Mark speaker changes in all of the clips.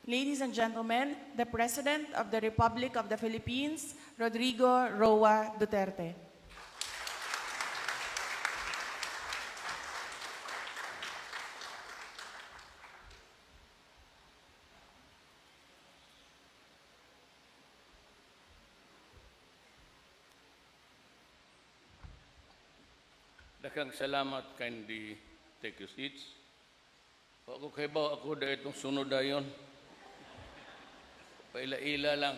Speaker 1: Ladies and gentlemen, the President of the Republic of the Philippines, Rodrigo Roa Duterte.
Speaker 2: Daghang salamat, kindly take your seats. Ako kay ba ako dahil itong sunod dayon. Paila-ila lang.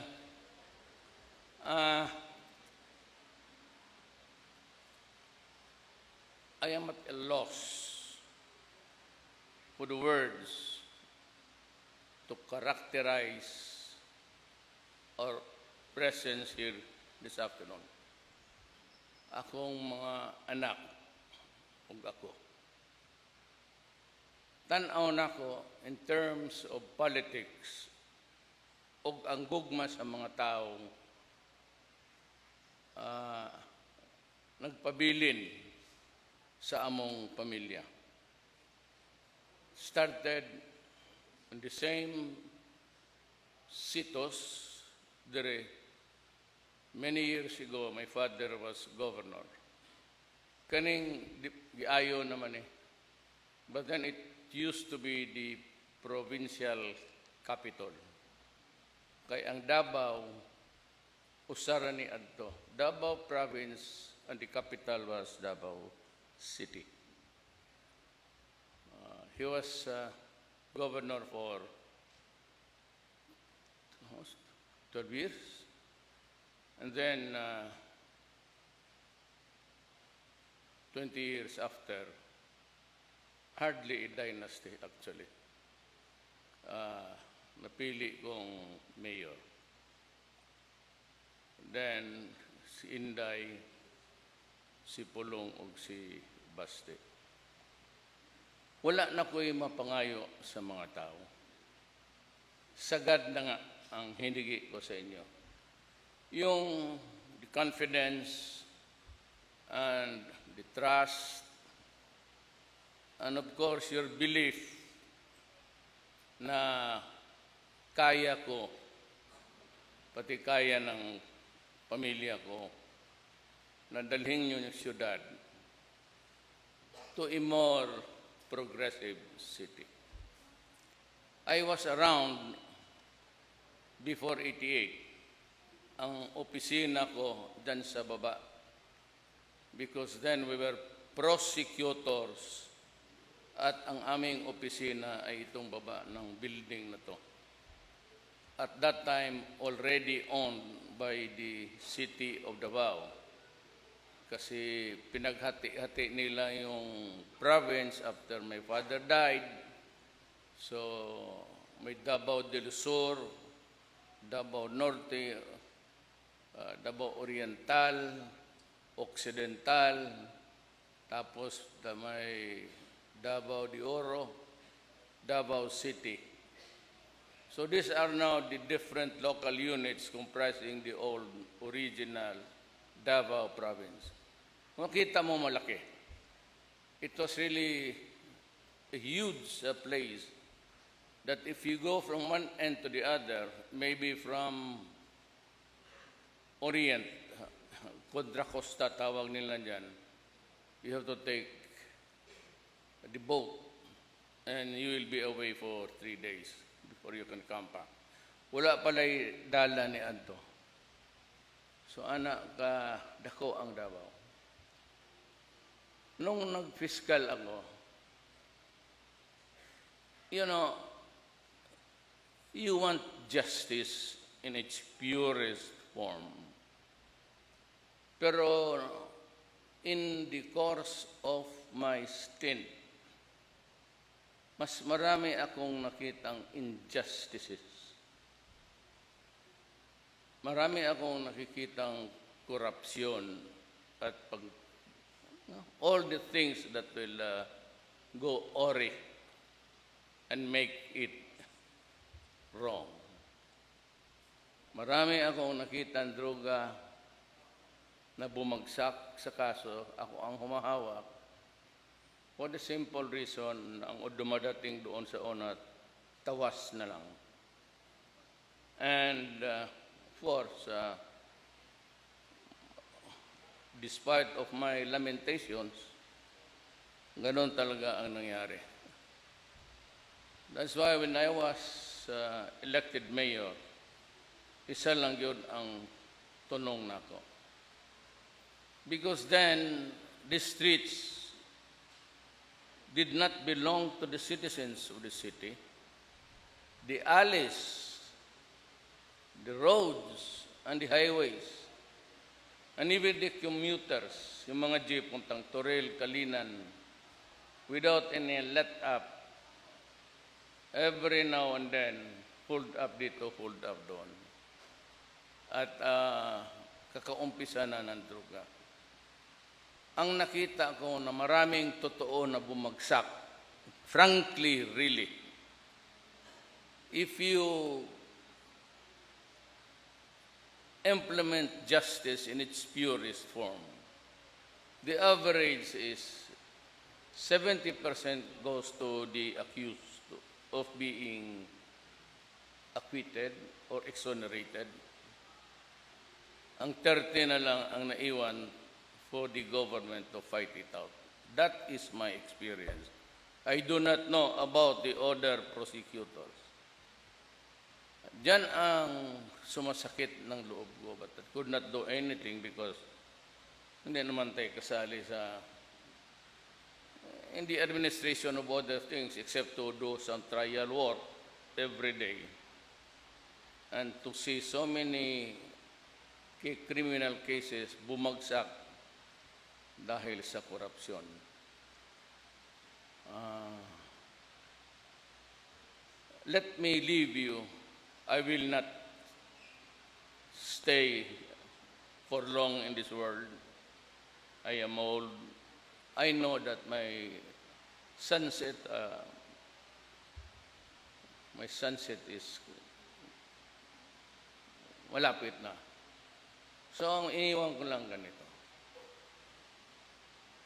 Speaker 2: I am at a loss for the words to characterize our presence here this afternoon. Akong mga anak, ug ako. Tan-aw nako in terms of politics ug ang gugma sa mga taong nagpabilin sa among pamilya. Started in the same sitos there many years ago. My father was governor. Kaning giayo naman eh. But then it used to be the provincial capital. Kay ang Davao, usara ni adto. Davao province and the capital was Davao City. He was governor for 12 years. And then 20 years after, hardly a dynasty actually, napili kong mayor. Then si Inday, si Pulong ug si Baste. Wala na ko'y mapangayo sa mga tao. Sagad na nga ang hinigi ko sa inyo. Yung the confidence and the trust, and of course, your belief na kaya ko, pati kaya ng pamilya ko, na dalhin nyo yung siyudad to a more progressive city. I was around before 88. Ang opisina ko dyan sa baba, because then we were prosecutors at ang aming opisina ay itong baba ng building na to. At that time, already owned by the city of Davao. Kasi pinaghati-hati nila yung province after my father died. So, may Davao del Sur, Davao Norte, Davao Oriental, Occidental, tapos may Davao de Oro, Davao City. So these are now the different local units comprising the old original Davao province. Makita mo malaki. It was really a huge place that if you go from one end to the other, maybe from Orient, Quadra Costa tawag nila dyan, you have to take the boat and you will be away for 3 days before you can come back. Wala pala'y dala ni Anto. So anak ka dako ang Davao. Nung nag-fiscal ako, you know, you want justice in its purest form. Pero in the course of my stint, mas marami akong nakitang injustices. Marami akong nakikitang korupsyon at all the things that will go awry and make it wrong. Marami akong nakitang droga na bumagsak sa kaso, ako ang humahawak, for the simple reason na ang dumadating doon sa unat, tawas na lang. And of course, despite of my lamentations, ganon talaga ang nangyari. That's why when I was elected mayor, isa lang yun ang tunong nako. Because then, the streets did not belong to the citizens of the city. The alleys, the roads, and the highways, and even the commuters, yung mga jeep puntang Toril, Kalinan, without any let-up, every now and then, hold up dito, hold up doon. At kakaumpisa na ng droga. Ang nakita ko na maraming totoo na bumagsak, frankly, really, if you implement justice in its purest form, the average is 70% goes to the accused of being acquitted or exonerated. Ang 30 na lang ang naiwan for the government to fight it out. That is my experience. I do not know about the other prosecutors. Diyan ang sumasakit ng loob ko, but I could not do anything because hindi naman tayo kasali sa in the administration of other things except to do some trial work every day and to see so many criminal cases bumagsak dahil sa korupsyon. Let me leave you. I will not stay for long in this world. I am old. I know that my sunset is malapit na. So, ang iniwan ko lang ganito.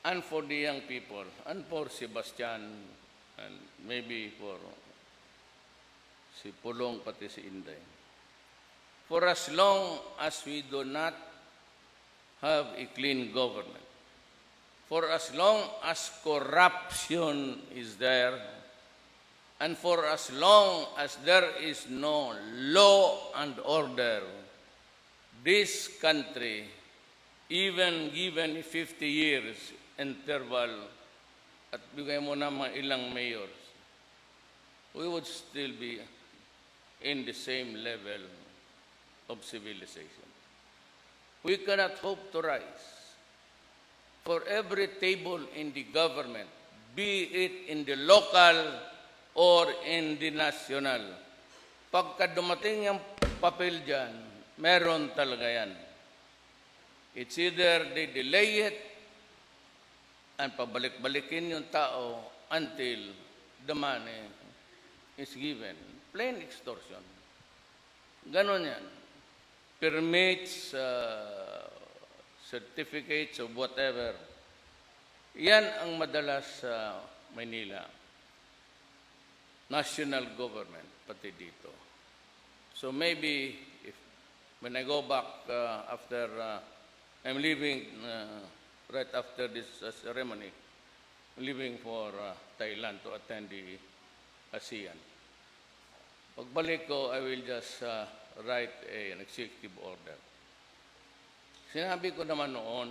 Speaker 2: And for the young people, and for Sebastian, and maybe for si Pulong, pati si Inday. For as long as we do not have a clean government, for as long as corruption is there, and for as long as there is no law and order, this country, even given 50 years interval, at bigay mo na mga ilang mayors, we would still be in the same level of civilization. We cannot hope to rise. For every table in the government, be it in the local or in the national, pagka dumating yung papel dyan, meron talaga yan. It's either they delay it and pabalik-balikin yung tao until the money is given. Plain extortion. Ganon yan. Permits, certificates of whatever. Yan ang madalas sa Manila. National government, pati dito. So maybe, when I go back after, I'm leaving right after this ceremony, leaving for Thailand to attend the ASEAN. Pagbalik ko, I will just write an executive order. Sinabi ko naman noon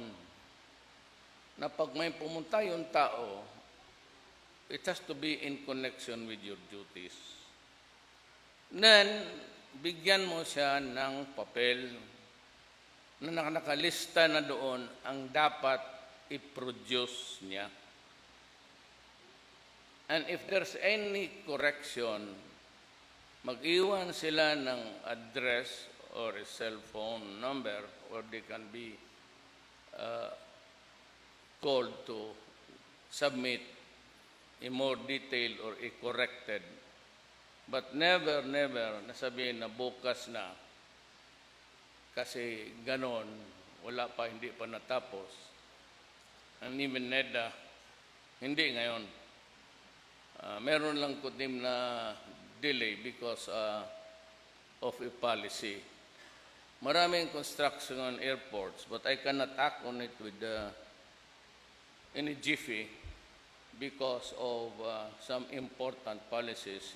Speaker 2: na pag may pumunta yung tao, it has to be in connection with your duties. Then, bigyan mo siya ng papel na nakalista na doon ang dapat i-produce niya. And if there's any correction, mag-iwan sila ng address or a cell phone number where they can be called to submit a more detailed or a corrected. But never, never nasabihin na bukas na kasi ganon, wala pa, hindi pa natapos. And even NEDA, hindi ngayon. Meron lang kutim na delay because of a policy. Maraming construction on airports, but I cannot act on it with any jiffy because of some important policies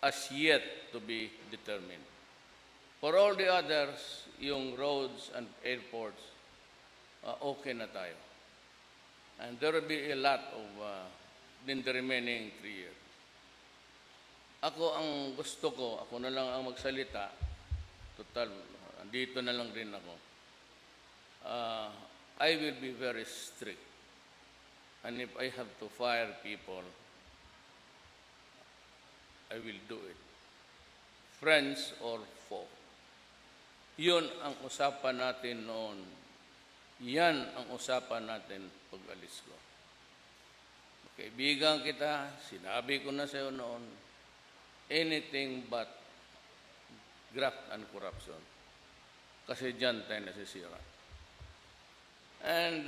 Speaker 2: as yet to be determined. For all the others, yung roads and airports, okay na tayo. And there will be a lot of in the remaining 3 years. Ako ang gusto ko, ako na lang ang magsalita. Total, dito na lang rin ako. I will be very strict. And if I have to fire people, I will do it. Friends or foe. Yun ang usapan natin noon. Yan ang usapan natin pag alis ko. Kaibigan kita, sinabi ko na sa iyo noon, anything but graft and corruption. Kasi dyan tayo nasisira. And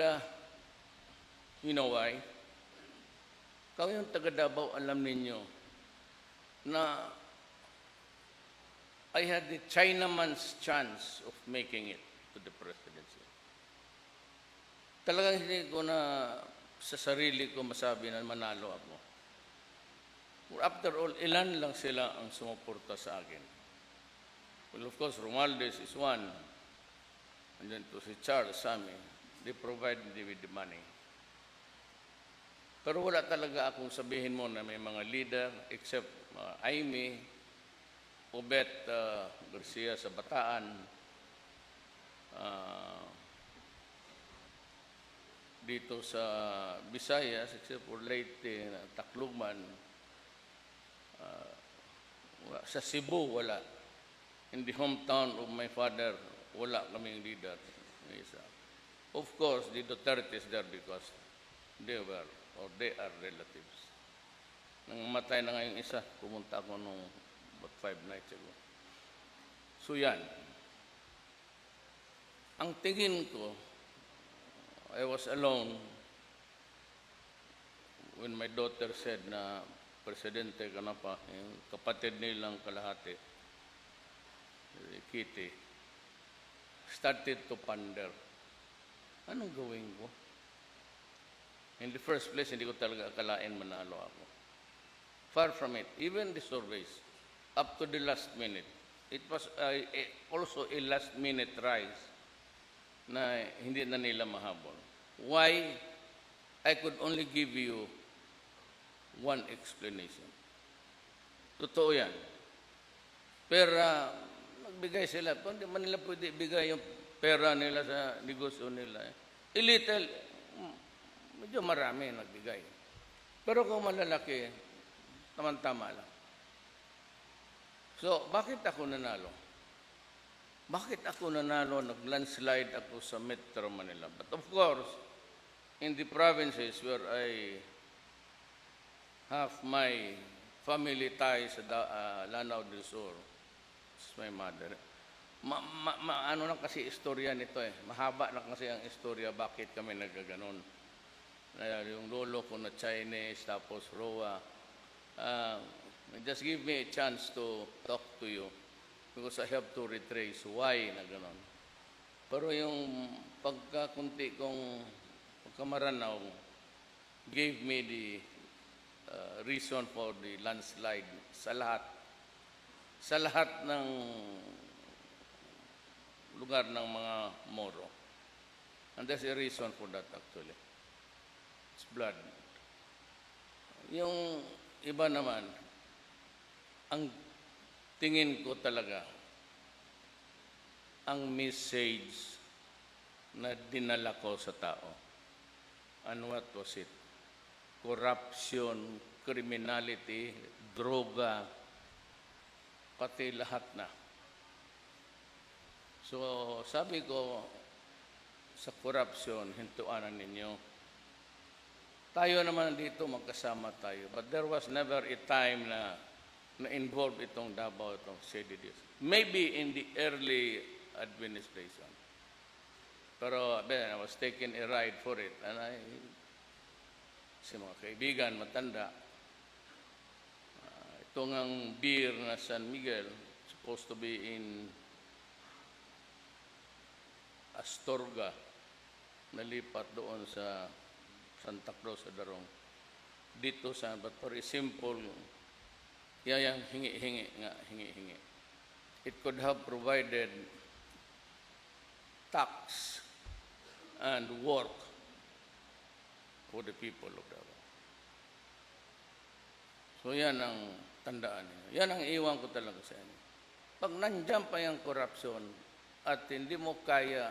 Speaker 2: you know why? Kung yung taga Davao, alam ninyo na I had the Chinaman's chance of making it to the presidency. Talagang hindi ko na sa sarili ko masabi na manalo ako. After all, ilan lang sila ang sumuporta sa akin. Well, of course, Romualdez is one. And then to si Charles, Sammy, they provide me with the money. Pero wala talaga akong sabihin mo na may mga leader except Aimee, Obet Garcia sa Bataan, dito sa Visayas, except for Leyte, Tacloban, sa Cebu, wala. In the hometown of my father, wala kaming leader. Of course, the Duterte is there because they are relatives. Nang matay na ngayong isa, pumunta ako nung about 5 nights ago. So yan. Ang tingin ko, I was alone when my daughter said na presidente ka na pa, yung kapatid nilang kalahati, Kitty, started to ponder. Anong gawin ko? In the first place, hindi ko talaga akalain manalo ako. Far from it. Even the surveys, up to the last minute, it was also a last-minute rise na hindi na nila mahabol. Why? I could only give you one explanation. Totoo yan. Pero nagbigay sila. Hindi man nila pwede ibigay yung pera nila sa negosyo nila. A little, medyo marami nagbigay. Pero kung malalaki, tama-tama lang. So, bakit ako nanalo? Bakit ako nanalo? Nag-landslide ako sa Metro Manila. But of course, in the provinces where I have my family ties sa Lanao del Sur, it's my mother. Ano lang kasi istorya nito eh. Mahaba na kasi ang istorya bakit kami nagaganon. Yung lolo ko na Chinese, tapos Roa. Just give me a chance to talk to you because I have to retrace why na ganon. Pero yung pagkakunti kong pagkamaranaw gave me the reason for the landslide sa lahat. Sa lahat ng lugar ng mga Moro. And there's a reason for that actually. It's blood. Yung iba naman, ang tingin ko talaga, ang message na dinala ko sa tao. And what was it? Corruption, criminality, droga, pati lahat na. So, sabi ko, sa corruption, hintuanan ninyo. Tayo naman dito, magkasama tayo. But there was never a time na involved itong Davao, itong CDDs. Maybe in the early administration. Pero then, I was taking a ride for it. And si mga kaibigan, matanda, ito ngang beer na San Miguel, supposed to be in Astorga, nalipat doon sa Santa Cruz sa Darong. Dito sa, but very simple, yang hingi. It could have provided tax and work for the people of Davao. So yan ang tandaan niyo. Yan ang iwan ko talaga sa inyo. Pag nandiyan pa yung corruption at hindi mo kaya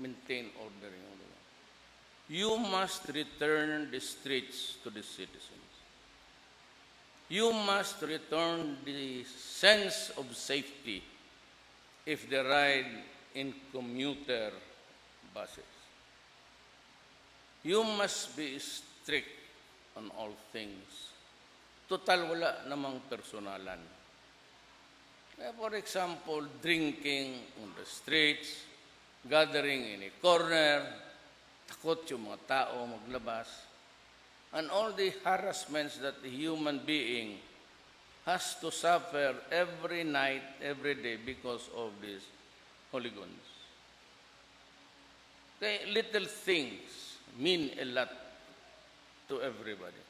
Speaker 2: maintain order yung lugar, you must return the streets to the citizens. You must return the sense of safety if they ride in commuter buses. You must be strict on all things. Total, wala namang personalan. For example, drinking on the streets, gathering in a corner, takot yung mga tao maglabas, and all the harassments that the human being has to suffer every night, every day because of these hooligans. Okay, little things mean a lot to everybody.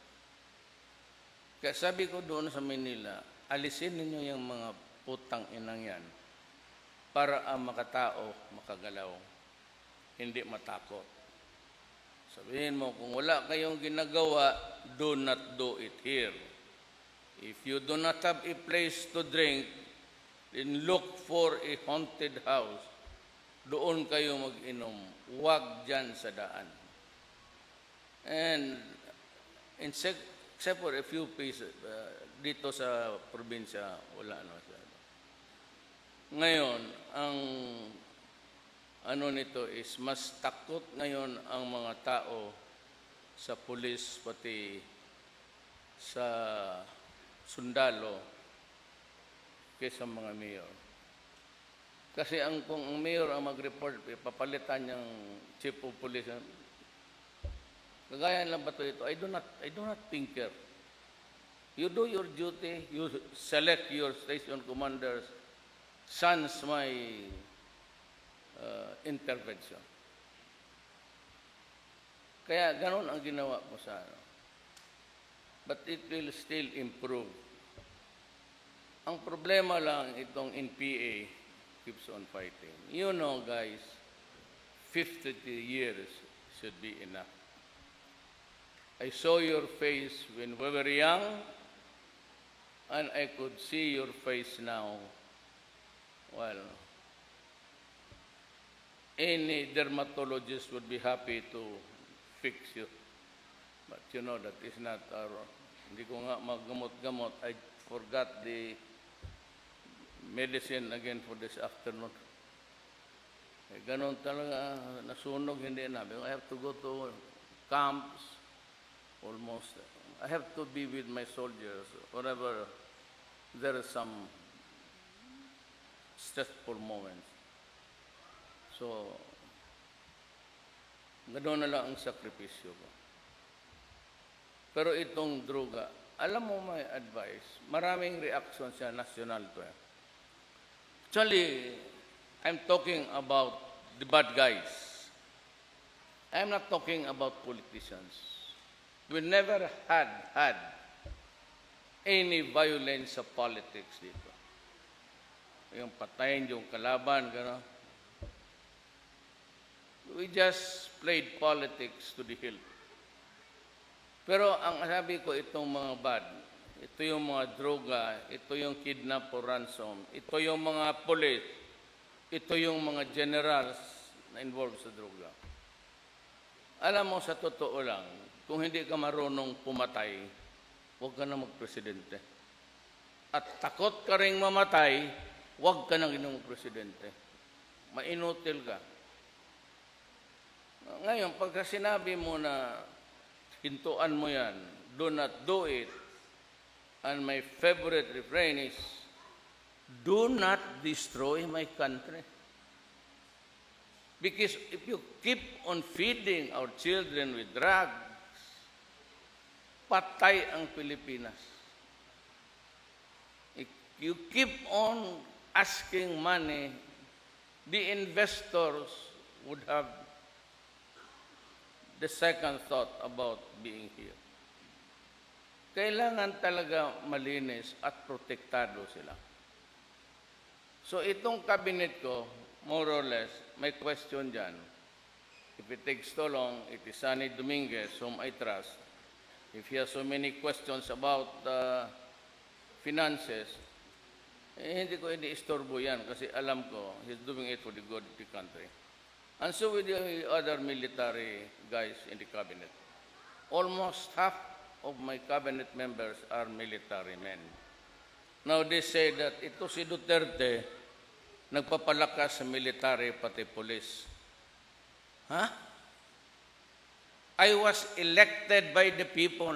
Speaker 2: Kaya sabi ko doon sa Manila, alisin ninyo yung mga putang inang yan para ang makatao makagalaw, hindi matakot. Sabihin mo, kung wala kayong ginagawa, do not do it here. If you do not have a place to drink, then look for a haunted house. Doon kayo mag-inom. Huwag dyan sa daan. And except for a few places, dito sa probinsya, wala na siya. Ngayon, ang nito is mas takot ngayon ang mga tao sa pulis pati sa sundalo kaysa mga mayor. Kasi kung ang mayor ang mag-report, papalitan niyang chief of police. Kagaya lang ba ito? I do not tinker. You do your duty, you select your station commanders, sans my intervention. Kaya ganun ang ginawa ko sa But it will still improve. Ang problema lang itong NPA keeps on fighting. You know, guys, 50 years should be enough. I saw your face when we were young, and I could see your face now. Well, any dermatologist would be happy to fix you. But you know, that is not our... Hindi ko nga maggamot-gamot. I forgot the medicine again for this afternoon. Ganon talaga, nasunog, hindi na. I have to go to camps, almost. I have to be with my soldiers whenever there is some stressful moments. So, gano'n na lang ang sakripisyo ko. Pero itong droga, alam mo may advice, maraming reaction siya national to. Actually, I'm talking about the bad guys. I'm not talking about politicians. We never had any violence sa politics dito. Yung patayin yung kalaban, gano'n. We just played politics to the hill. Pero ang sabi ko, itong mga bad, ito yung mga droga, ito yung kidnap or ransom, ito yung mga police, ito yung mga generals na involved sa droga. Alam mo, sa totoo lang, kung hindi ka marunong pumatay, huwag ka na magpresidente. At takot ka rin mamatay, huwag ka na ginong presidente. Mainutil ka. Ngayon, pagka sinabi mo na hintuan mo yan, do not do it, and my favorite refrain is, do not destroy my country. Because if you keep on feeding our children with drugs, patay ang Pilipinas. you keep on asking money, the investors would have the second thought about being here. Kailangan talaga malinis at protektado sila. So itong cabinet ko, more or less, may question dyan. If it takes too long, it is Sunny Dominguez, whom I trust. If he has so many questions about finances, hindi ko ini-istorbo yan kasi alam ko he's doing it for the good of the country. And so with the other military guys in the cabinet. Almost half of my cabinet members are military men. Now they say that ito si Duterte, nagpapalakas sa military pati police. Huh? I was elected by the people.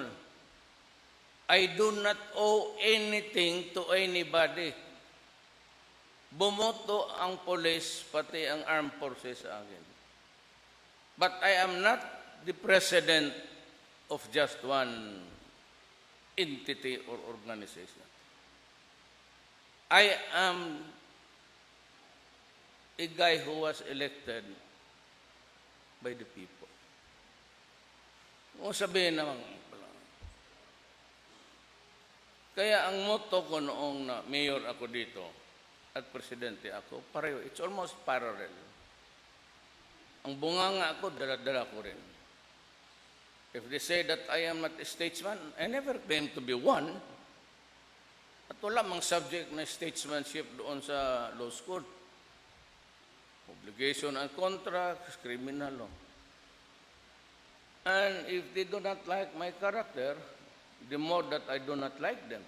Speaker 2: I do not owe anything to anybody. Bumoto ang police pati ang armed forces sa akin. But I am not the president of just one entity or organization. I am a guy who was elected by the people. Kung sabihin naman, kaya ang motto ko noong na mayor ako dito at presidente ako, pareho, it's almost parallel. Ang bunganga ako, dala-dala ko rin. If they say that I am not a statesman, I never claim to be one. At wala mang subject na statesmanship doon sa law school. Obligation and contracts, criminal law. And if they do not like my character, the more that I do not like them.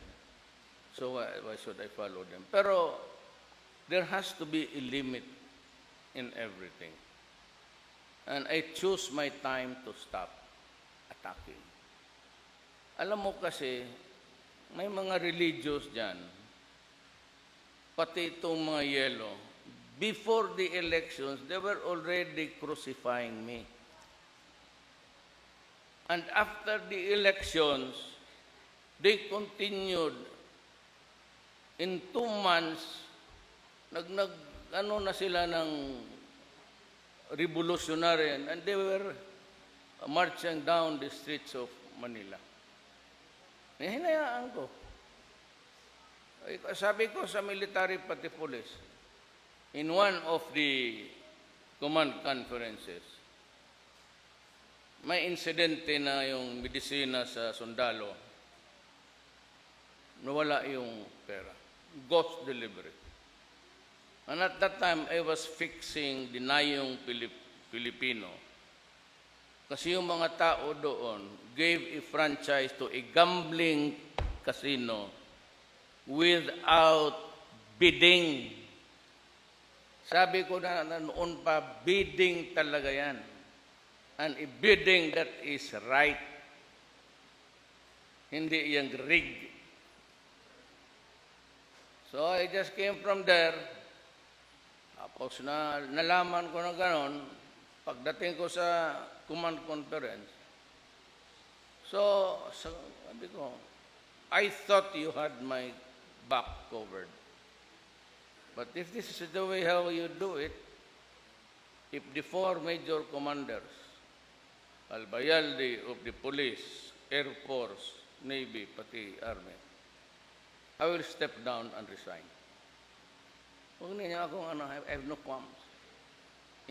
Speaker 2: So why should I follow them? Pero there has to be a limit in everything. And I choose my time to stop attacking. Alam mo kasi, may mga religious dyan, pati itong mga yellow, before the elections, they were already crucifying me. And after the elections, they continued. In 2 months, ano na sila ng revolutionary, and they were marching down the streets of Manila. Hinayaan ko. Sabi ko sa military pati police, in one of the command conferences, may insidente na yung medisina sa sundalo, nawala yung pera. Ghost delivery. And at that time, I was fixing the Nayong Filipino. Kasi yung mga tao doon gave a franchise to a gambling casino without bidding. Sabi ko na noon pa, bidding talaga yan. And a bidding that is right. Hindi yung rig. So I just came from there. Tapos nalaman ko na gano'n, pagdating ko sa command conference. So sabi ko, I thought you had my back covered. But if this is the way how you do it, if the 4 major commanders, Albayalde of the police, Air Force, Navy, pati Army, I will step down and resign. Huwag niya akong I have no qualms.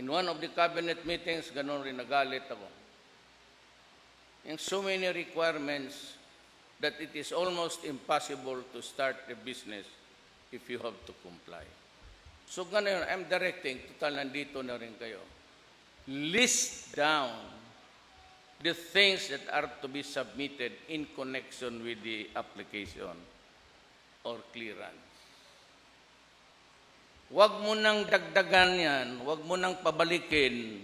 Speaker 2: In one of the cabinet meetings, ganon rin nagalit ako. In so many requirements that it is almost impossible to start a business if you have to comply. So gano'n, I'm directing, total nandito na rin kayo. List down the things that are to be submitted in connection with the application or clearance. Huwag mo nang dagdagan yan, huwag mo nang pabalikin,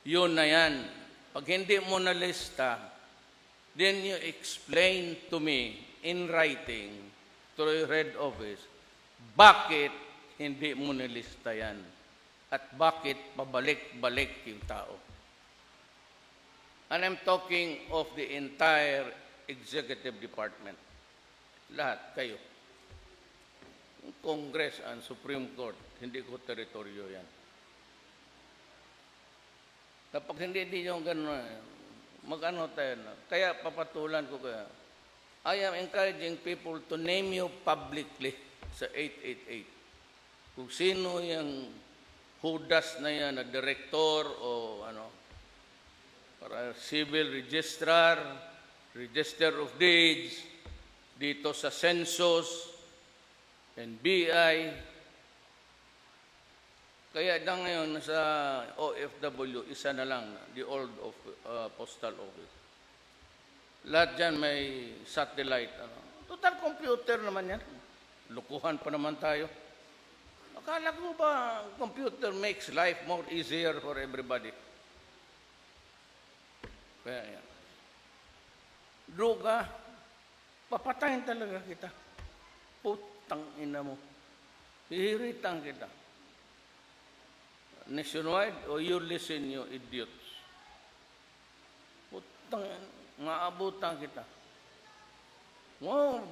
Speaker 2: yun na yan. Pag hindi mo na lista, then you explain to me in writing to your head office, bakit hindi mo nilista yan? At bakit pabalik-balik yung tao? And I'm talking of the entire executive department. Lahat, kayo. Congress and Supreme Court, hindi ko teritoryo yan. Kapag hindi yung gano'n, mag-ano tayo na. Kaya papatulan ko kaya, I am encouraging people to name you publicly sa 888. Kung sino yung hudas na yan, na director o ano, para civil registrar, register of deeds, dito sa census, NBI. Kaya na ngayon sa OFW, isa na lang, the old postal office. Lahat dyan may satellite. Ano. Total computer naman yan. Lukuhan pa naman tayo. Akala ko ba computer makes life more easier for everybody? Kaya yan. Droga, papatayin talaga kita. Putang ina mo. Hihiritan kita. Nationwide, o you listen, you idiots. Putang, maabutan kita. Wow,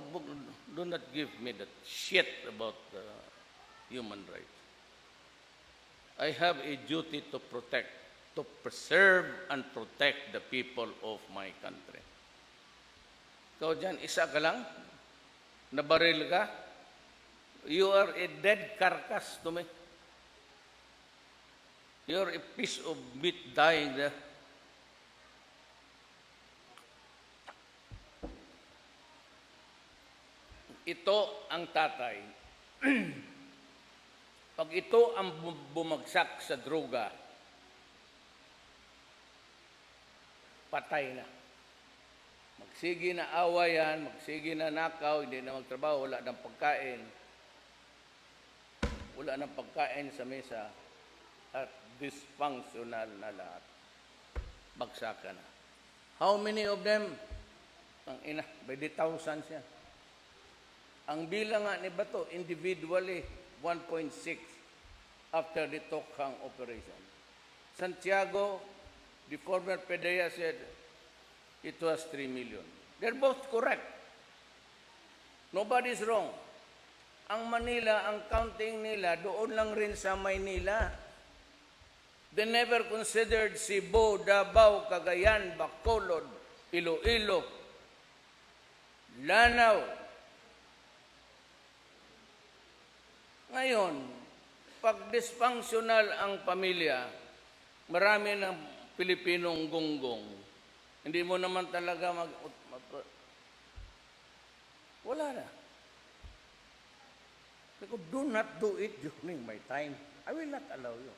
Speaker 2: do not give me that shit about human rights. I have a duty to protect, to preserve and protect the people of my country. Ikaw dyan, isa ka lang, nabaril ka, you are a dead carcass to me. You're a piece of meat dying there. Ito ang tatay. Pag ito ang bumagsak sa droga, patay na. Magsige na awayan, magsige na nakaw, hindi na magtrabaho, wala ng pagkain. Wala ng pagkain sa mesa at dysfunctional na lahat. Bagsakan na. How many of them? Ang ina, by the thousands yan. Ang bilang nga ni Bato, individually, 1.6 after the Tokhang operation. Santiago, the former PDEA said it was 3 million. They're both correct. Nobody's wrong. Ang Manila, ang counting nila, doon lang rin sa Maynila. They never considered Cebu, Davao, Cagayan, Bacolod, Iloilo, Lanao. Ngayon, pag dysfunctional ang pamilya, marami ng Pilipinong gunggong, hindi mo naman talaga wala na. Sabi ko, do not do it during my time. I will not allow you.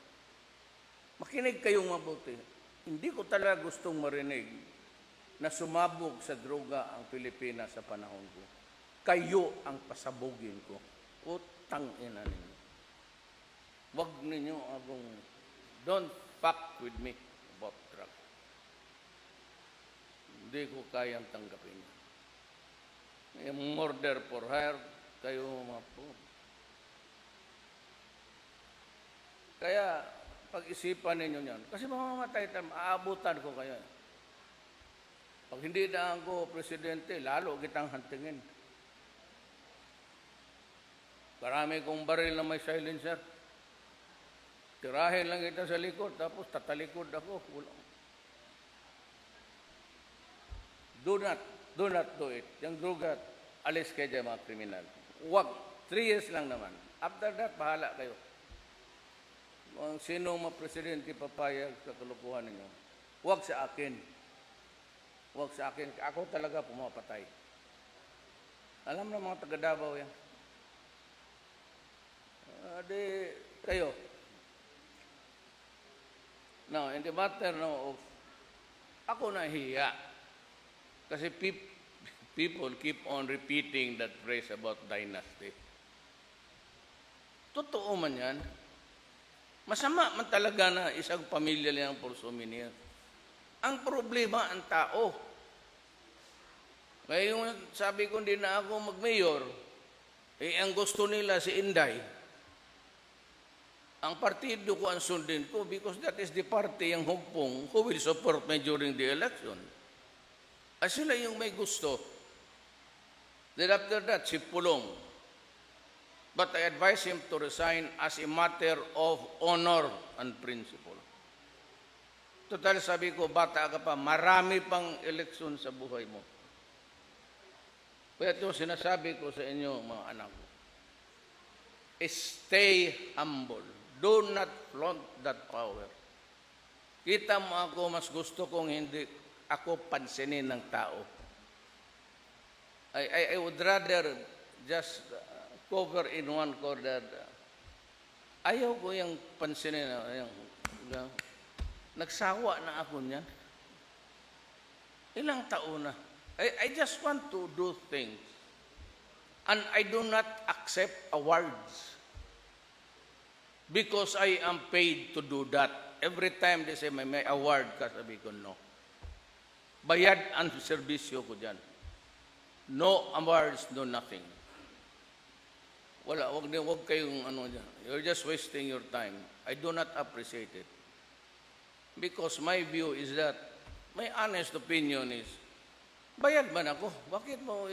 Speaker 2: Makinig kayong mabuti. Hindi ko talaga gustong marinig na sumabog sa droga ang Pilipinas sa panahon ko. Kayo ang pasabugin ko. Utang ina ninyo. Wag ninyo akong, don't fuck with me about drugs. Hindi ko kayang tanggapin. Yung murder for hire, kayo mga po. Kaya, pag-isipan ninyo yan. Kasi mamamatay tayo, aabutan ko kaya. Pag hindi na ako presidente, lalo kitang hantingin. Karami kong baril na may silencer. Tirahin lang kita sa likod, tapos tatalikod ako. Do not do it. Yung droga, alis kayo dyan mga kriminal. Wag, 3 years lang naman. After that, bahala kayo. Kung sino mga presidente papayag sa kalukuhan ninyo, wag sa akin. Wag sa akin. Ako talaga pumapatay. Alam na mga taga Davao yan. Di kayo. Now, in the matter of, ako nahiya. Kasi people keep on repeating that phrase about dynasty. Totoo man yan. Masama man talaga na isang pamilya lang for so many years. Ang problema, ang tao. Kaya yung sabi ko, hindi na ako mag-mayor, ang gusto nila si Inday. Ang partido ko ang sundin ko because that is the party yung humpong who will support me during the election. At sila yung may gusto. Then after that, si Pulong. But I advise him to resign as a matter of honor and principle. Total, sabi ko, bata ka pa, marami pang eleksyon sa buhay mo. Kaya ito sinasabi ko sa inyo, mga anak ko. Stay humble. Do not flaunt that power. Kita mo ako, mas gusto kong hindi ako pansinin ng tao. I would rather just cover in one corner. Ayaw ko yung pansinin. Nagsawa na ako niya. Ilang taon na. I just want to do things. And I do not accept awards. Because I am paid to do that. Every time they say may award ka, sabi ko no. Bayad ang serbisyo ko dyan. No awards, no nothing. Wala, wag kayong ano dyan. You're just wasting your time. I do not appreciate it. Because my view is that, my honest opinion is, bayad man ako. Bakit mo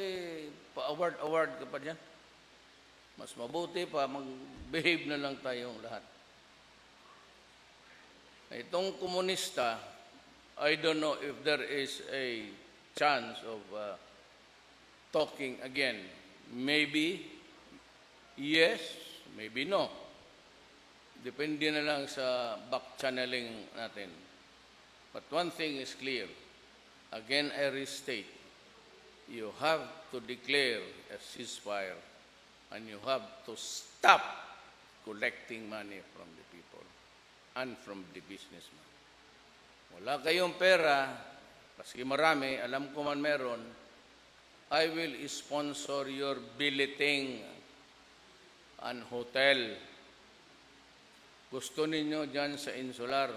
Speaker 2: pa-award ka pa dyan? Mas mabuti pa, mag-behave na lang tayong lahat. Itong komunista, I don't know if there is a chance of talking again. Maybe yes, maybe no. Depende na lang sa back-channeling natin. But one thing is clear. Again, I restate, you have to declare a ceasefire and you have to stop collecting money from the people and from the businessmen. Wala kayong pera, kasi marami, alam ko man meron, I will sponsor your billeting and hotel. Gusto ninyo dyan sa Insular,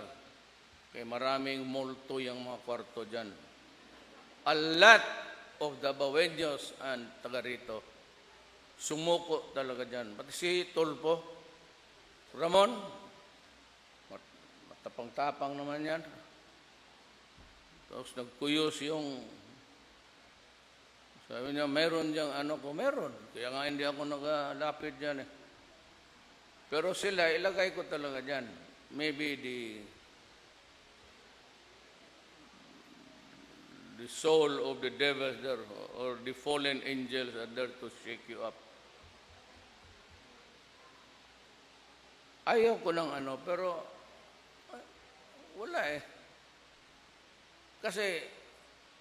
Speaker 2: kaya maraming multo yung mga kwarto dyan. A lot of Davaoeños and taga rito, sumuko talaga dyan. Pati si Tulpo, Ramon, matapang-tapang naman yan. Tapos nagkuyos yung, sabi niya, meron diyang ano ko, meron. Kaya nga hindi ako nagalapit dyan eh. Pero sila, ilagay ko talaga dyan. Maybe the soul of the devils there, or the fallen angels are there to shake you up. Ayaw ko ng ano, pero wala eh. Kasi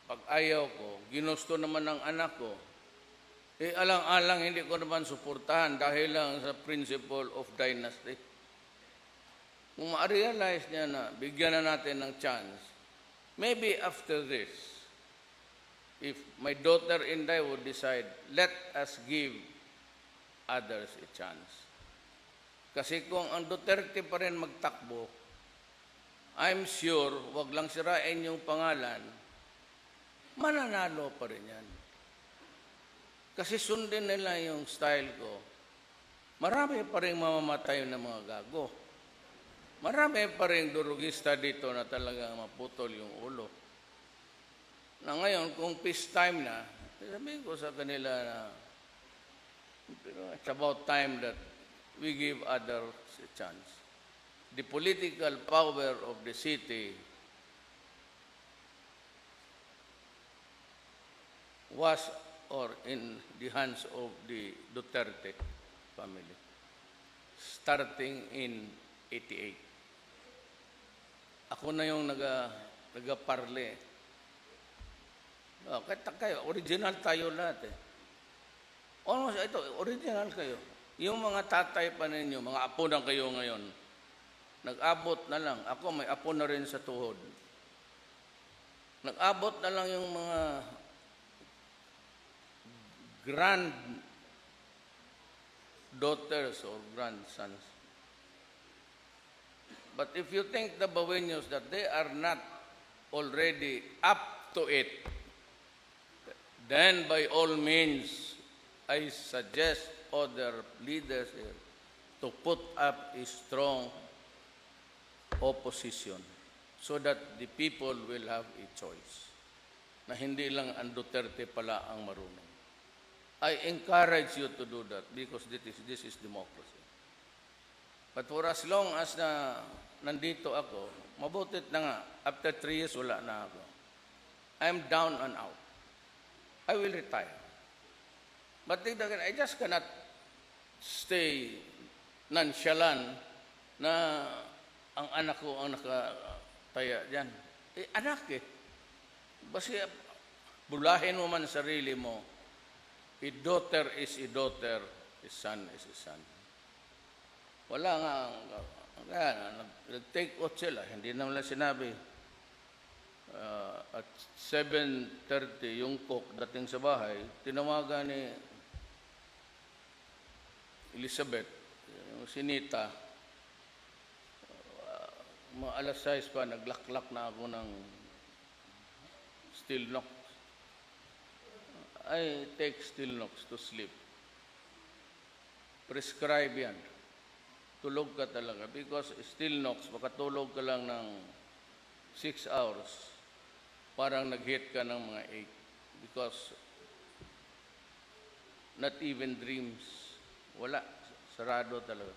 Speaker 2: pag ayaw ko, ginusto naman ng anak ko, alang-alang hindi ko naman suportahan dahil lang sa principle of dynasty. Kung ma-realize niya na bigyan na natin ng chance, maybe after this, if my daughter-in-law would decide, let us give others a chance. Kasi kung ang Duterte pa rin magtakbo, I'm sure, wag lang sirain yung pangalan, mananalo pa rin yan. Kasi sundin nila yung style ko. Marami pa rin mamamatay ng mga gago. Marami pa rin durugista dito na talagang maputol yung ulo. Na ngayon, kung peace time na, sabihin ko sa kanila na it's about time that we give others a chance. The political power of the city was or in the hands of the Duterte family, starting in 88. Ako na yung nagaparle. Kayo, original tayo lahat eh. Almost, ito, original kayo. Yung mga tatay pa ninyo, mga apo na kayo ngayon, nag-abot na lang. Ako may apo na rin sa tuhod. Nag-abot na lang yung mga granddaughters or grandsons. But if you think the Davaoeños that they are not already up to it, then by all means, I suggest other leaders here to put up a strong opposition so that the people will have a choice na hindi lang ang Duterte pala ang marunong. I encourage you to do that because this is democracy. But for as long as na nandito ako, mabutit na nga, after 3 years wala na ako. I'm down and out. I will retire. But I just cannot stay nonchalant na ang anak ko ang nakataya dyan. Anak Basi bulahin mo man sarili mo. A daughter is a daughter, a son is a son. Wala nga, nag-take out sila. Hindi naman lang sinabi. At 7:30, yung cook dating sa bahay, tinawagan ni Elizabeth, yung sinita, mga alas 6 pa, naglaklak na ako ng steel knocks. I take steel knocks to sleep. Prescribe yan. Tulog ka talaga. Because steel knocks, makatulog ka lang ng 6 hours. Parang nag-hit ka ng mga 8. Because not even dreams. Wala. Sarado talaga.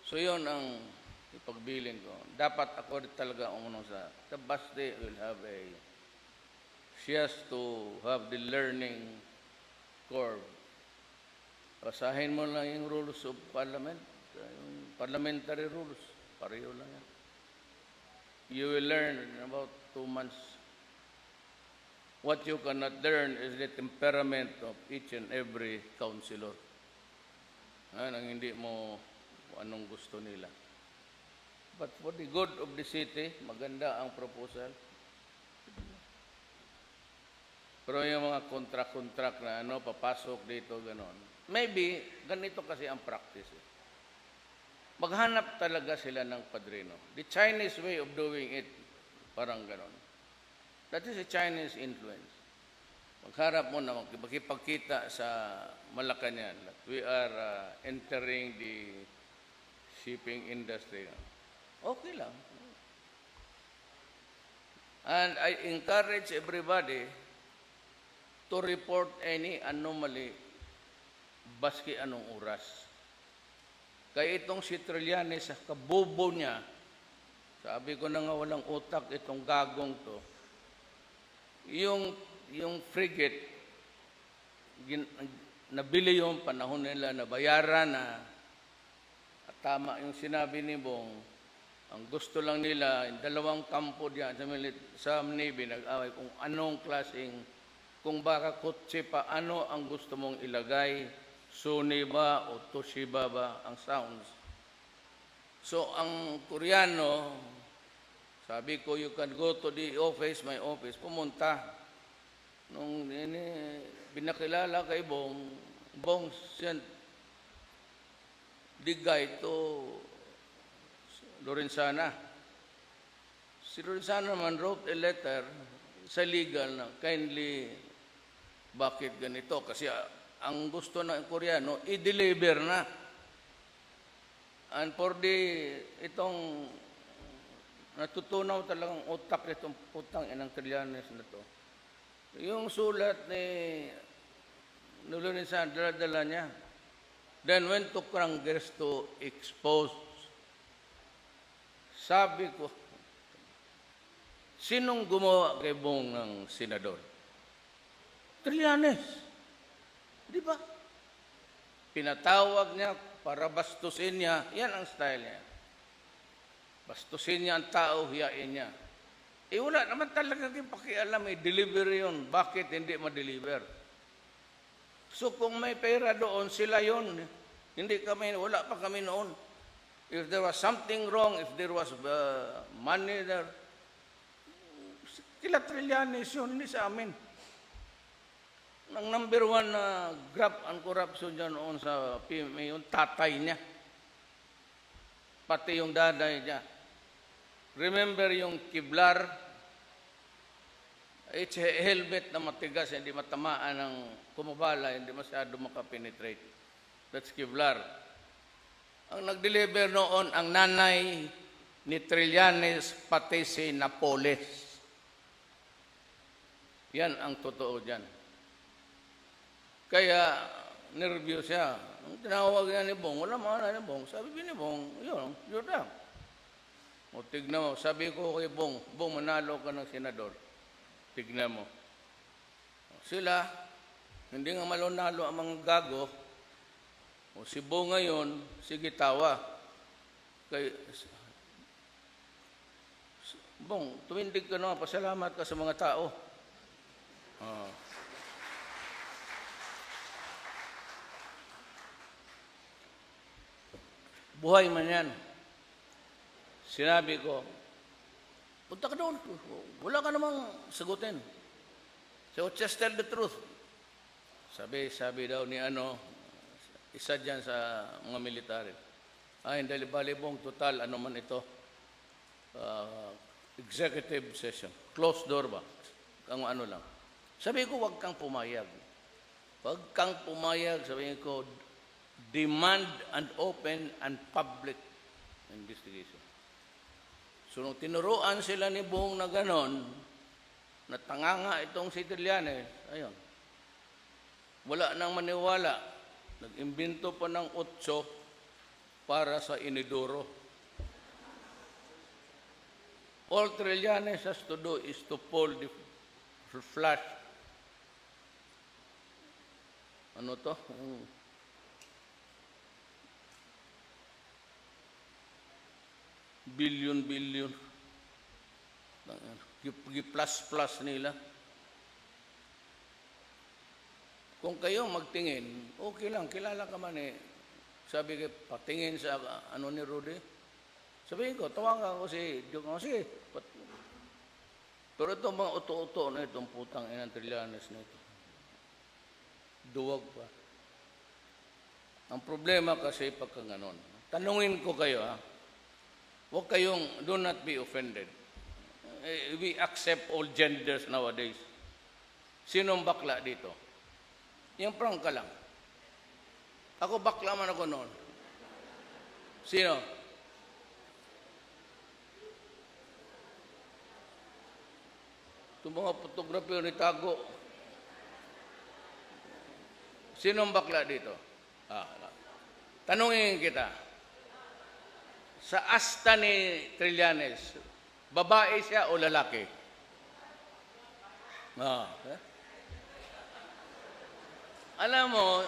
Speaker 2: So yun ang ipagbilin ko. Dapat ako talaga umunong sa the bus day will have she has to have the learning curve. Basahin mo lang yung rules of parliament, yung parliamentary rules. Pareho lang yan. You will learn in about 2 months. What you cannot learn is the temperament of each and every councilor. Ang hindi mo anong gusto nila. But for the good of the city, maganda ang proposal. Pero yung mga contract na papasok dito, gano'n. Maybe, ganito kasi ang practice. Maghanap talaga sila ng padrino. The Chinese way of doing it, parang gano'n. That is a Chinese influence. Magharap mo na makipagkita sa Malacanang that we are entering the shipping industry. Okay lang. And I encourage everybody to report any anomaly baski anong oras. Kaya itong si Trillanes sa kabobo niya, sabi ko na nga walang utak itong gagong to, yung frigate, nabili yung panahon nila, nabayaran na, at tama yung sinabi ni Bong, ang gusto lang nila, yung 2 kampo diyan sa Navy, nag-away kung anong klaseng, kung baka kotse pa, ano ang gusto mong ilagay, Sony ba o Toshiba ba ang sounds. So, ang Koreano, sabi ko, you can go to the office, my office, pumunta. Nung binakilala kay Bong sent the guy to Lorenzana. Si Lorenzana naman wrote a letter sa legal na kindly bakit ganito? Kasi ang gusto ng Koreano, i-deliver na. And for itong natutunaw talagang utak itong putang inang Trillanes na to. Yung sulat ni Lorenzana, dala-dala niya. Then went to Congress to expose. Sabi ko, sinong gumawa kay Bong ng senador? Trillanes. Di ba? Pinatawag niya para bastusin niya. Yan ang style niya. Bastusin niya ang tao, hiyain niya. Wala naman talaga yung pakialam, delivery yun. Bakit hindi ma-deliver? So kung may pera doon, sila yun. Hindi kami, wala pa kami noon. If there was something wrong, if there was money there, kila Trillanes yun, hindi sa amin. Ang number 1 na graft and corruption dyan noon sa PMA, yung tatay niya. Pati yung daday niya. Remember yung kiblar? It's a helmet na matigas, hindi matamaan ng kumabala, hindi masyado makapenetrate. That's kiblar. Ang nag-deliver noon, ang nanay ni Trillanes, pati si Napoles. Yan ang totoo dyan. Kaya, nireview siya. Nung tinawag niya ni Bong, wala mga ni Bong. Sabi ni Bong, yun lang. O, tignan mo. Sabi ko kay Bong, Bong, manalo ka ng senador. Tignan mo. Sila, hindi nga malonalo ang mga gago. O, si Bong ngayon, sige tawa. Kay, Bong, tumindig ka naman, pasalamat ka sa mga tao. Buhay man yan. Sinabi ko, punta ka doon. Wala ka namang sagutin. So, just tell the truth. Sabi daw ni isa dyan sa mga military. Hindi balibong total, ano man ito, executive session. Closed door ba? Ang ano lang. Sabi ko, wag kang pumayag. Wag kang pumayag, sabi ko, demand an open and public investigation. So, nung tinuruan sila ni Bong na ganon, na tanganga itong si Trillanes, ayun, wala nang maniwala. Nag-imbento pa ng 8 para sa inidoro. All Trillanes has to do is to pull the flash. Ano to? Billion. Plus nila. Kung kayo magtingin, okay lang, kilala ka man eh. Sabi ko, patingin sa ni Rudy. Sabihin ko, tawagan ko si Duke. Sige. Pero itong mga uto-uto na itong putang inang Trillanes na ito. Duwag pa. Ang problema kasi pagka ganon. Tanungin ko kayo, huwag kayong, do not be offended. We accept all genders nowadays. Sinong bakla dito? Yung prangka lang. Ako bakla man ako noon. Sino? Itong mga photography ni Tago. Sinong bakla dito? Tanungin kita. Sa asta ni Trillanes, babae siya o lalaki? Alam mo,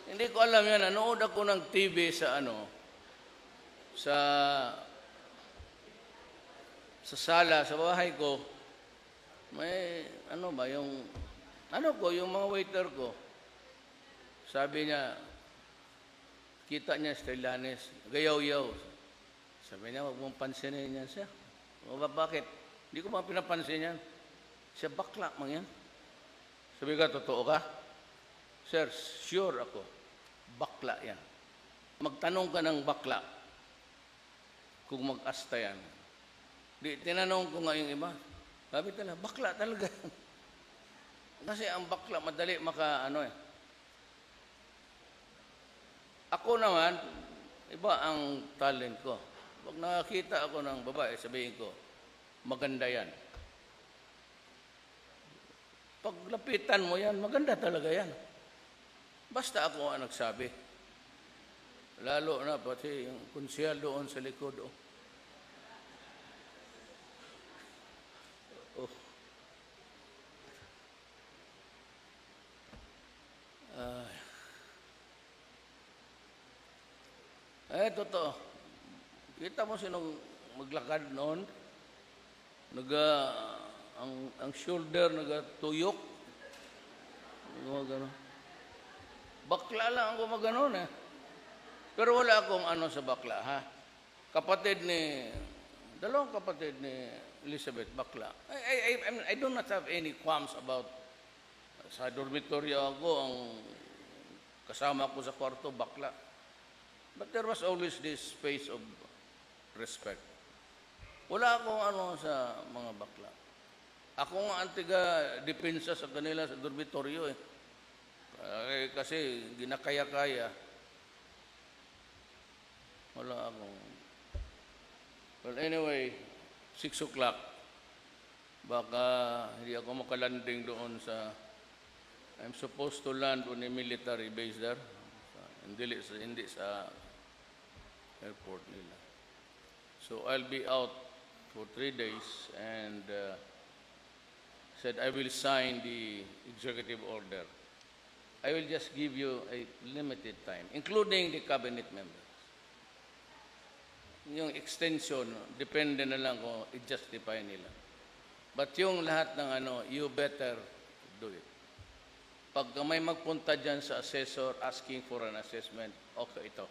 Speaker 2: hindi ko alam yan. Nanood ako ng TV sa sa sala, sa bahay ko. May, yung mga waiter ko. Sabi niya, kita niya si Trillanes, gayaw-yaw. Sabi niya, huwag mong pansinin yan siya. Bakit? Hindi ko mga pinapansin yan. Siya bakla man yan. Sabi ka, totoo ka? Sir, sure ako. Bakla yan. Magtanong ka ng bakla kung mag-asta yan. Tinanong ko nga yung iba. Sabi talaga, bakla talaga. Kasi ang bakla, madali Ako naman, iba ang talent ko. Pag nakakita ako ng babae, sabihin ko, maganda yan. Pag lapitan mo yan, maganda talaga yan. Basta ako ang nagsabi. Lalo na pati yung konsyal doon sa likod. Totoo. Kita mo sinong maglakad noon? Ang shoulder nagatuyok. Gano'n. Bakla lang ako maganon eh. Pero wala akong sa bakla, ha? Dalawang kapatid ni Elizabeth, bakla. I do not have any qualms about sa dormitoryo ako, ang kasama ko sa kwarto, bakla. But there was always this space of respect. Wala akong sa mga bakla. Ako nga ang tiga-depensa sa kanila sa dormitoryo eh. Kasi ginakaya-kaya. Wala akong... Well, anyway, 6 o'clock. Baka hindi ako makalanding doon sa I'm supposed to land on a military base there. Hindi sa airport nila. So I'll be out for 3 days and said I will sign the executive order. I will just give you a limited time, including the cabinet members. Yung extension, depende na lang kung i-justify nila. But yung lahat ng you better do it. Pag may magpunta dyan sa assessor asking for an assessment, okay ito.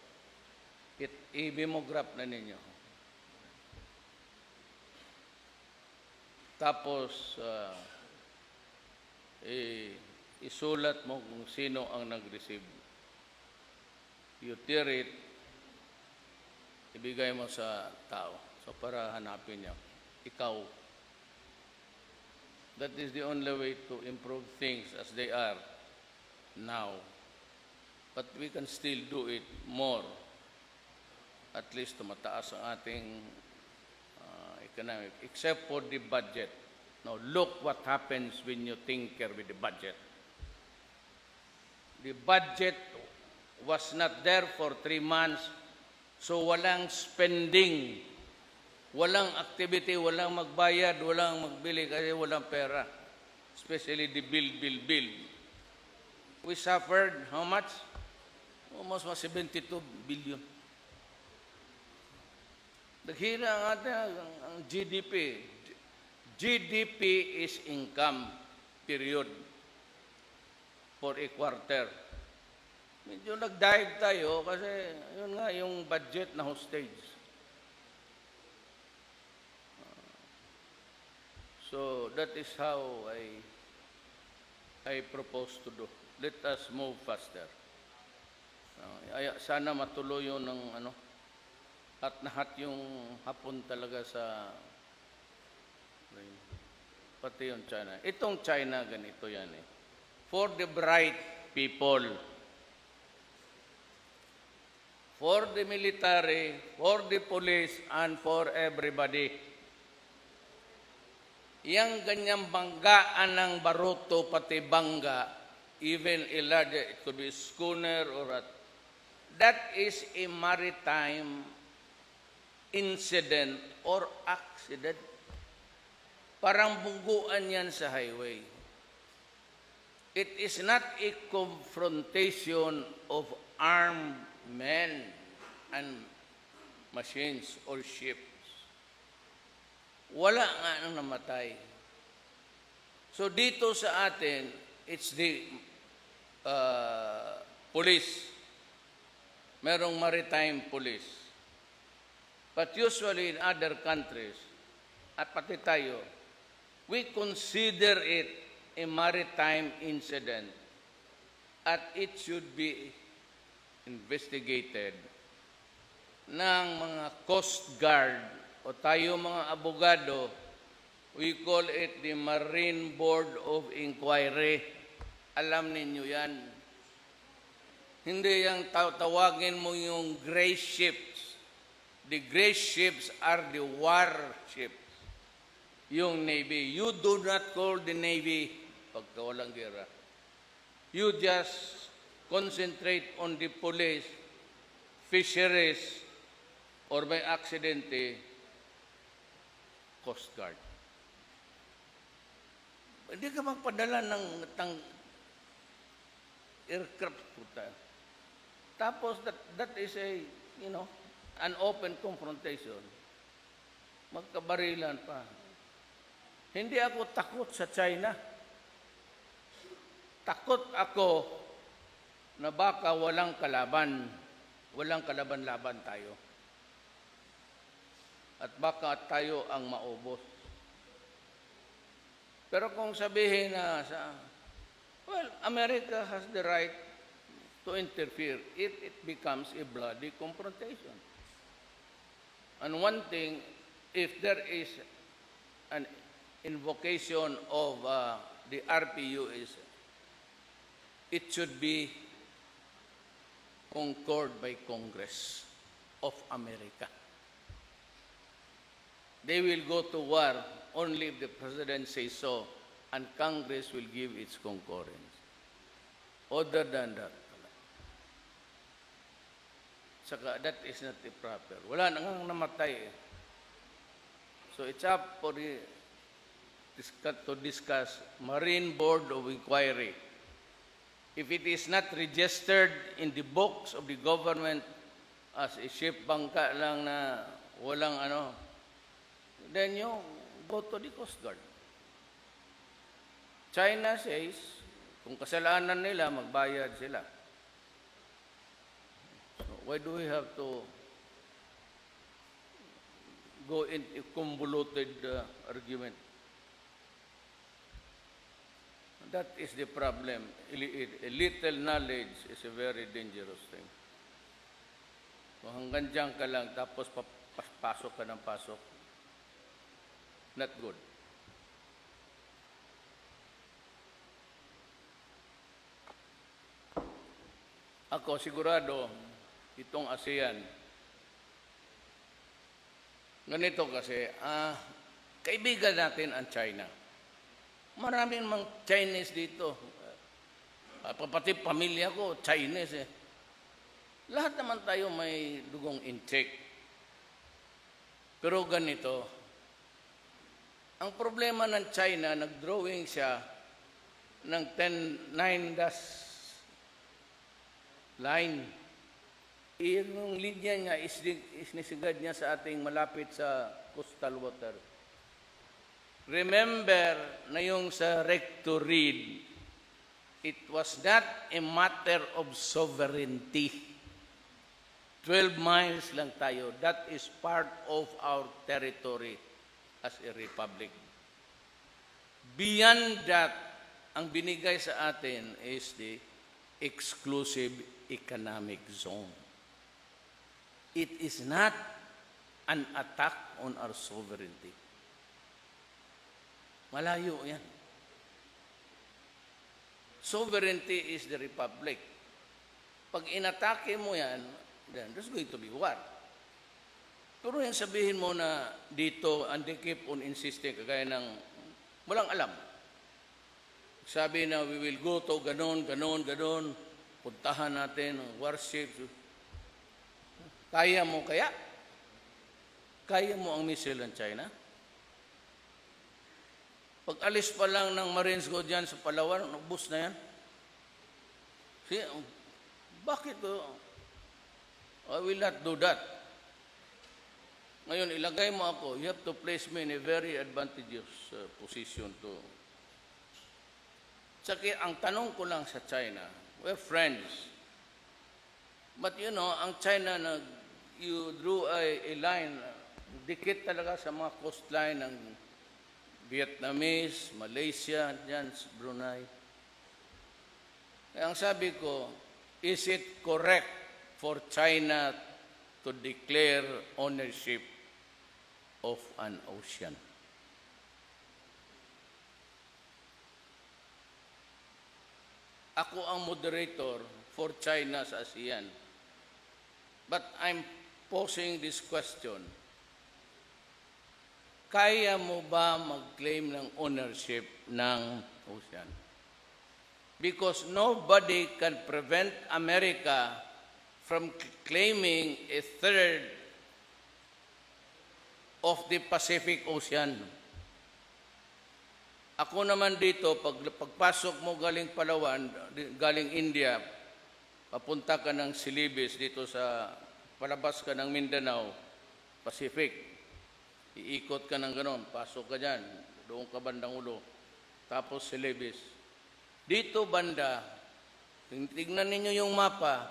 Speaker 2: I-demograph na ninyo. Tapos, isulat mo kung sino ang nag-receive. You tear it, ibigay mo sa tao. So para hanapin niya, ikaw. That is the only way to improve things as they are now. But we can still do it more. At least tumataas ang ating economic, except for the budget. Now, look what happens when you tinker with the budget. The budget was not there for 3 months, so walang spending, walang activity, walang magbayad, walang magbili kasi walang pera. Especially the bill. We suffered how much? Almost 72 billion. Naghina ang ating ang GDP. GDP is income, period, for a quarter. Medyo nag-dive tayo kasi yun nga yung budget na hostage. So that is how I propose to do. Let us move faster. Sana matuloy yun ng at lahat yung hapon talaga sa pati yung China. Itong China, ganito yan eh. For the bright people, for the military, for the police, and for everybody. Yang ganyang banggaan ng baruto, pati bangga, even a large, it could be schooner or that is a maritime incident or accident. Parang bungguan yan sa highway. It is not a confrontation of armed men and machines or ships. Wala nga nang namatay. So dito sa atin, it's the police. Merong maritime police. But usually in other countries, at pati tayo, we consider it a maritime incident at it should be investigated ng mga Coast Guard o tayo mga abogado. We call it the Marine Board of Inquiry. Alam ninyo yan. Hindi yung tawagin mo yung gray ships. The gray ships are the warships. Yung Navy. You do not call the Navy pagka walang gera. You just concentrate on the police, fisheries, or by accident, Coast Guard. Hindi ka magpadala ng aircraft puta. Tapos that is an open confrontation. Magkabarilan pa. Hindi ako takot sa China. Takot ako na baka walang kalaban-laban tayo. At baka tayo ang maubos. Pero kung sabihin na America has the right to interfere if it becomes a bloody confrontation. And one thing, if there is an invocation of the RPU it should be concurred by Congress of America. They will go to war only if the President says so, and Congress will give its concurrence. Other than that, saka that is not the proper. Wala nang namatay. So it's up for the to discuss Marine Board of Inquiry. If it is not registered in the books of the government as a ship bangka lang na walang then you go to the Coast Guard. China says, kung kasalanan nila, magbayad sila. So why do we have to go into convoluted argument? That is the problem. A little knowledge is a very dangerous thing. So hanggang dyan ka lang, tapos pasok ka ng pasok. Not good. Ako sigurado, itong ASEAN, ganito kasi, kaibigan natin ang China. Maraming mga Chinese dito. Pati pamilya ko, Chinese eh. Lahat naman tayo may dugong intake. Pero ganito, ang problema ng China, nag-drawing siya ng 9 line. Yung linya niya isnisigad niya sa ating malapit sa coastal water. Remember na yung sa recto read, it was not a matter of sovereignty. 12 miles lang tayo. That is part of our territory as a republic. Beyond that, ang binigay sa atin is the exclusive economic zone. It is not an attack on our sovereignty. Malayo yan. Sovereignty is the republic. Pag inatake mo yan, then there's going to be war. Pero yung sabihin mo na dito, and they keep on insisting, kagaya ng walang alam. Sabi na we will go to ganon, puntahan natin, warships. Kaya mo kaya? Kaya mo ang missile ng China? Pag alis pa lang ng Marines ko dyan sa Palawan, bus na yan. Bakit? I will not do that. Ngayon, ilagay mo ako, you have to place me in a very advantageous position to. Saka ang tanong ko lang sa China, we're friends. But ang China, you drew a line, dikit talaga sa mga coastline ng Vietnamese, Malaysia, dyan, Brunei. Kaya ang sabi ko, is it correct for China to declare ownership of an ocean? Ako ang moderator for China sa ASEAN. But I'm posing this question. Kaya mo ba mag-claim ng ownership ng ocean? Because nobody can prevent America from claiming a third of the Pacific Ocean. Ako naman dito, pagpasok mo galing Palawan, galing India, papunta ka ng Silibis dito sa, palabas ka ng Mindanao, Pacific. Iikot ka ng ganon, pasok ka dyan, doon ka bandang ulo, tapos Silibis. Dito banda, tignan ninyo yung mapa,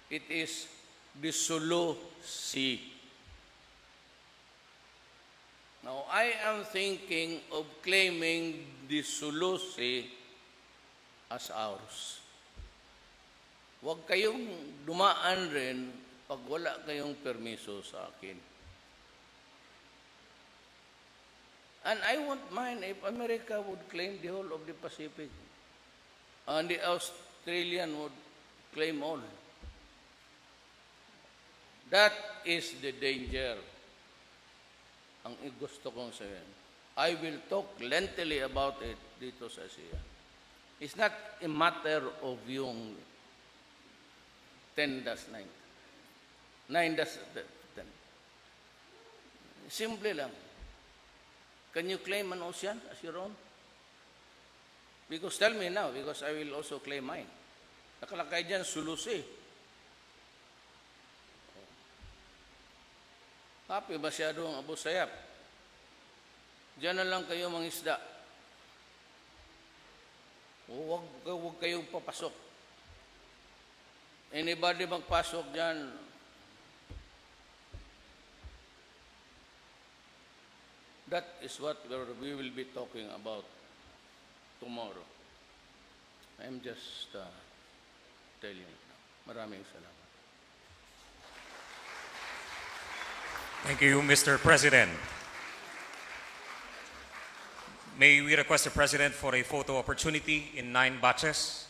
Speaker 2: it is the Sulu Sea. Now, I am thinking of claiming the Sulu Sea as ours. Huwag kayong dumaan rin pag wala kayong permiso sa akin. And I won't mind if America would claim the whole of the Pacific. And the Australian would claim all. That is the danger. Ang gusto kong sabihin. I will talk lengthily about it dito sa ASEAN. It's not a matter of yung 10-9. 9-10. Simple lang. Can you claim an ocean as your own? Because tell me now, because I will also claim mine. Nakalakay dyan, Sulusi. Happy masyadong Abu Sayyaf. Diyan na lang kayo mangisda. Huwag kayong papasok. Anybody magpasok dyan, that is what we will be talking about tomorrow. I'm just telling you. Maraming salamat.
Speaker 3: Thank you, Mr. President. May we request the President for a photo opportunity in 9 batches?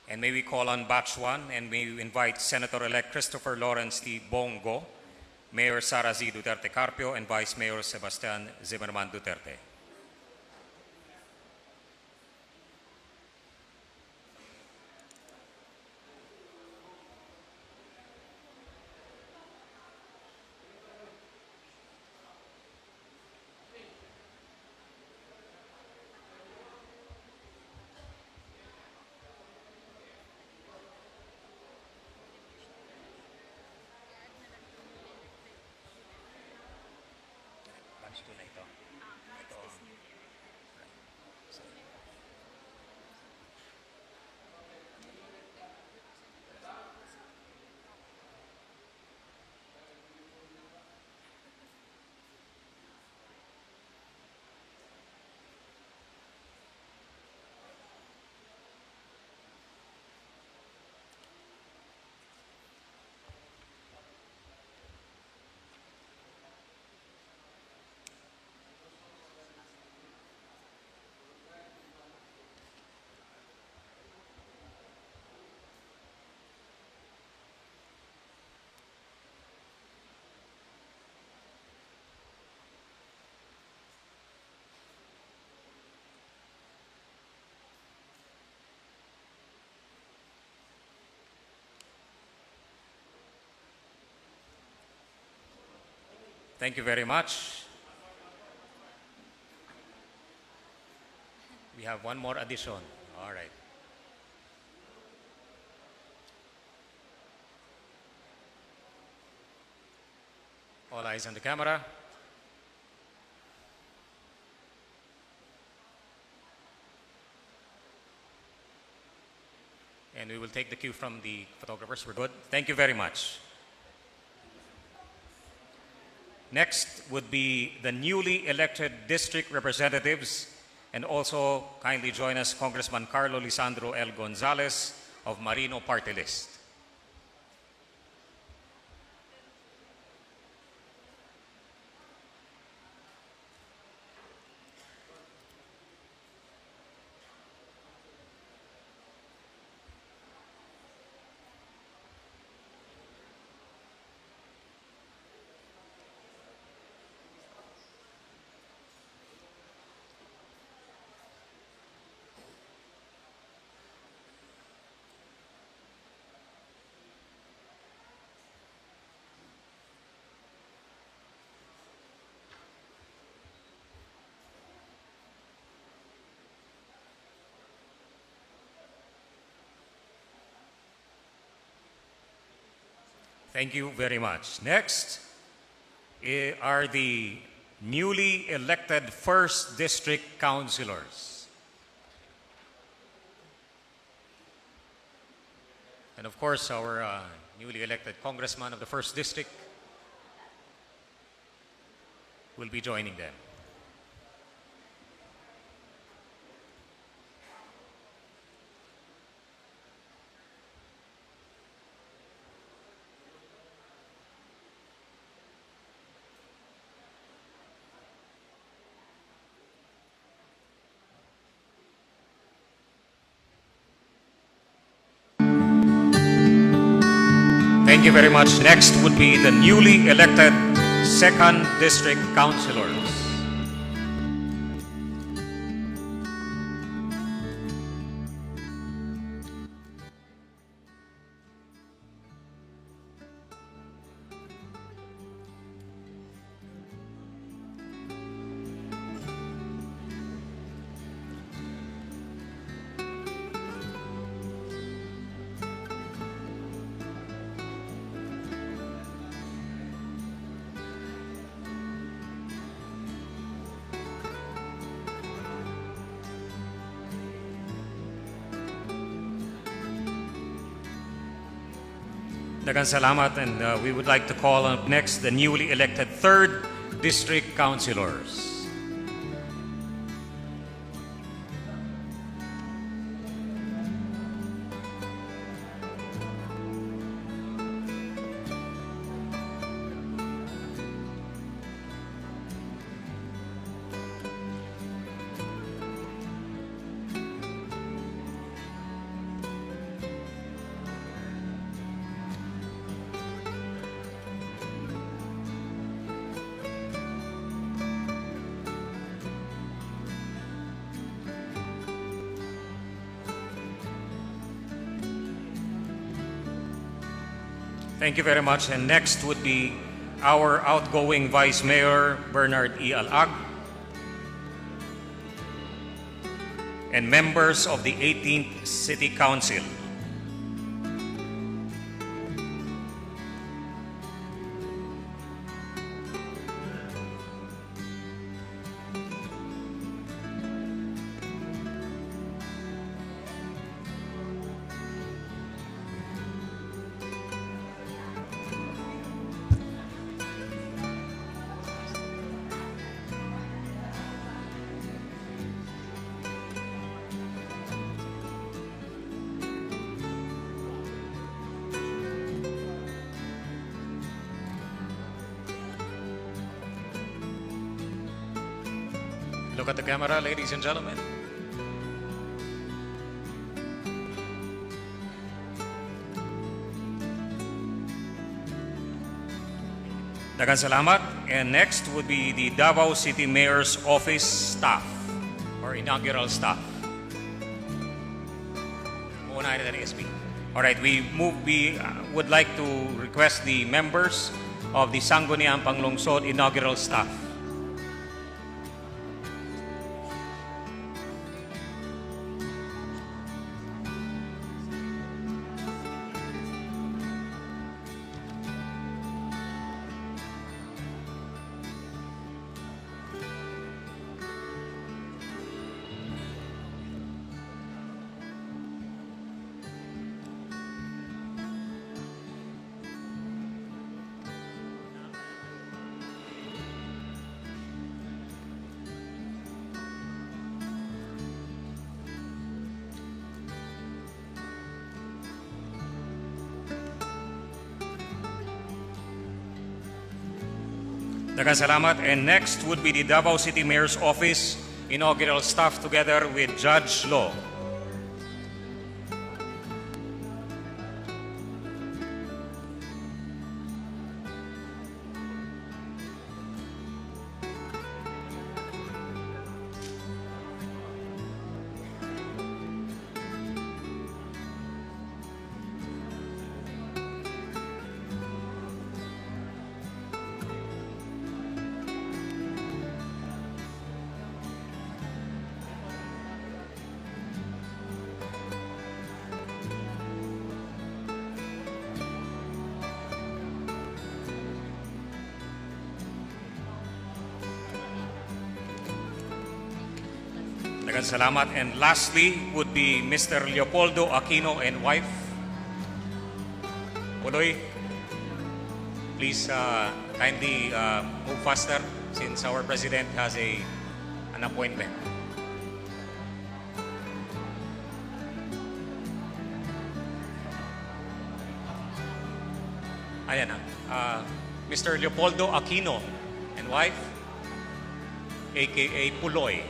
Speaker 3: And may we call on batch 1 and may we invite Senator-elect Christopher Lawrence T. Bongo, Mayor Sara Z. Duterte Carpio, and Vice Mayor Sebastian Zimmerman Duterte. Thank you very much. We have one more addition. All right. All eyes on the camera. And we will take the cue from the photographers. We're good. Thank you very much. Next would be the newly elected district representatives, and also kindly join us Congressman Carlo Lisandro L. Gonzales of Marino Party List. Thank you very much. Next are the newly elected 1st District Councilors. And of course, our newly elected Congressman of the 1st District will be joining them. Thank you very much. Next would be the newly elected 2nd District Councilors. Daghang salamat, and we would like to call up next the newly elected 3rd District Councilors. Thank you very much. And next would be our outgoing Vice Mayor, Bernard E. Alag, and members of the 18th City Council. Look at the camera, ladies and gentlemen. Daghang salamat. And next would be the Davao City Mayor's Office staff or inaugural staff. Uunahin natin ang SB. Alright, we would like to request the members of the Sangguniang Panlungsod inaugural staff. Daghang salamat. And next would be the Davao City Mayor's Office inaugural staff together with Judge Law. Daghang salamat. And lastly would be Mr. Leopoldo Aquino and wife. Puloy, please kindly move faster since our president has an appointment. Ayan na. Mr. Leopoldo Aquino and wife, aka Puloy.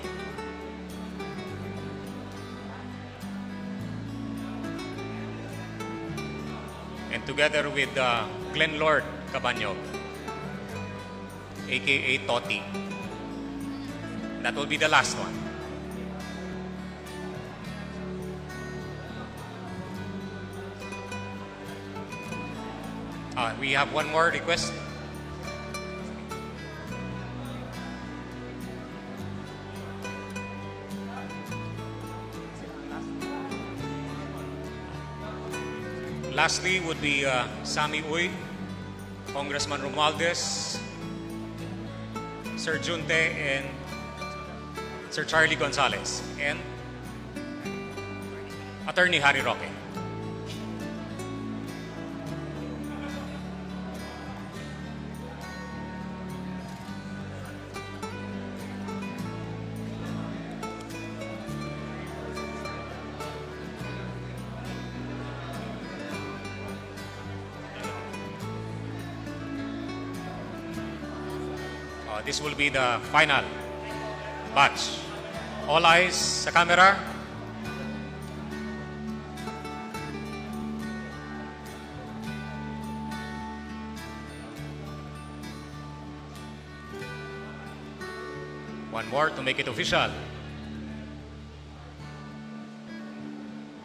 Speaker 3: And together with Glenn Lord Cabanyog, aka Toti. That will be the last one. We have one more request. Lastly would be Sammy Uy, Congressman Romualdez, Sir Junte, and Sir Charlie Gonzalez, and Attorney Harry Roque. This will be the final batch. All eyes sa camera. One more to make it official.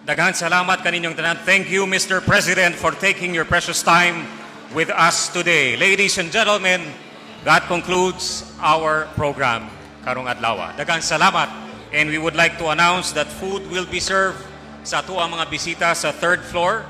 Speaker 3: Daghang salamat kaninyong tanan. Thank you, Mr. President, for taking your precious time with us today. Ladies and gentlemen, that concludes our program karong adlaw. Daghang salamat, and we would like to announce that food will be served sa ato ang mga bisita sa third floor.